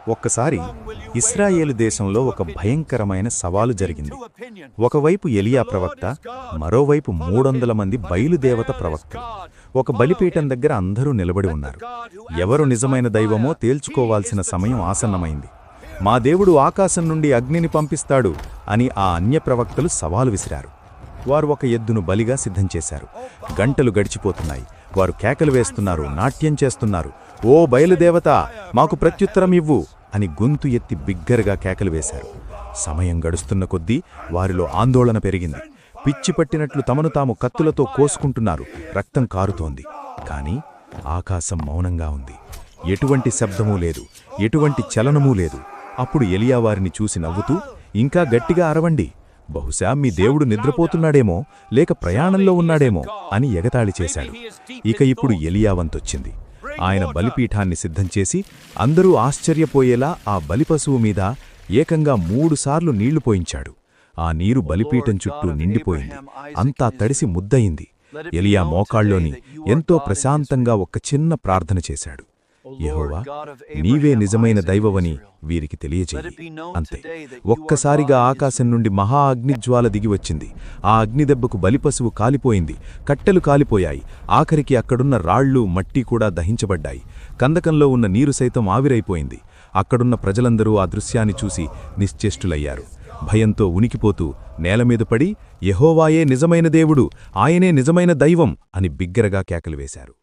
ఒక్కసారి ఇశ్రాయేలు దేశంలో ఒక భయంకరమైన సవాలు జరిగింది. ఒకవైపు ఎలియా ప్రవక్త, మరోవైపు 300 మంది బయలుదేవత ప్రవక్తలు. ఒక బలిపీఠం దగ్గర అందరూ నిలబడి ఉన్నారు. ఎవరు నిజమైన దైవమో తేల్చుకోవాల్సిన సమయం ఆసన్నమైంది. మా దేవుడు ఆకాశం నుండి అగ్నిని పంపిస్తాడు అని ఆ అన్య ప్రవక్తలు సవాలు విసిరారు. వారు ఒక ఎద్దును బలిగా సిద్ధం చేశారు. గంటలు గడిచిపోతున్నాయి. వారు కేకలు వేస్తున్నారు, నాట్యం చేస్తున్నారు. ఓ బయలుదేవత, మాకు ప్రత్యుత్తరం ఇవ్వు అని గొంతు ఎత్తి బిగ్గరగా కేకలు వేశారు. సమయం గడుస్తున్న కొద్దీ వారిలో ఆందోళన పెరిగింది. పిచ్చి పట్టినట్లు తమను తాము కత్తులతో కోసుకుంటున్నారు. రక్తం కారుతోంది. కాని ఆకాశం మౌనంగా ఉంది. ఎటువంటి శబ్దమూ లేదు, ఎటువంటి చలనమూ లేదు. అప్పుడు ఎలియా వారిని చూసి నవ్వుతూ, ఇంకా గట్టిగా అరవండి, బహుశా మీ దేవుడు నిద్రపోతున్నాడేమో, లేక ప్రయాణంలో ఉన్నాడేమో అని ఎగతాళి చేశాడు. ఇక ఇప్పుడు ఎలియా వంతొచ్చింది. ఆయన బలిపీఠాన్ని సిద్ధం చేసి అందరూ ఆశ్చర్యపోయేలా ఆ బలిపశువు మీద ఏకంగా 3 సార్లు నీళ్లు పోయించాడు. ఆ నీరు బలిపీఠం చుట్టూ నిండిపోయింది. అంతా తడిసి ముద్దయింది. ఎలియా మోకాళ్ళలోని ఎంతో ప్రశాంతంగా ఒక చిన్న ప్రార్థన చేశాడు. యెహోవా, నీవే నిజమైన దైవవని వీరికి తెలియజేయి. అంతే. ఒక్కసారిగా ఆకాశం నుండి మహా అగ్నిజ్వాల దిగివచ్చింది. ఆ అగ్నిదెబ్బకు బలిపశువు కాలిపోయింది. కట్టెలు కాలిపోయాయి. ఆఖరికి అక్కడున్న రాళ్లు, మట్టి కూడా దహించబడ్డాయి. కందకంలో ఉన్న నీరు సైతం ఆవిరైపోయింది. అక్కడున్న ప్రజలందరూ ఆ దృశ్యాన్ని చూసి నిశ్చేష్టులయ్యారు. భయంతో ఉనికిపోతూ నేలమీద పడి, యెహోవాయే నిజమైన దేవుడు, ఆయనే నిజమైన దైవం అని బిగ్గరగా కేకలు వేశారు.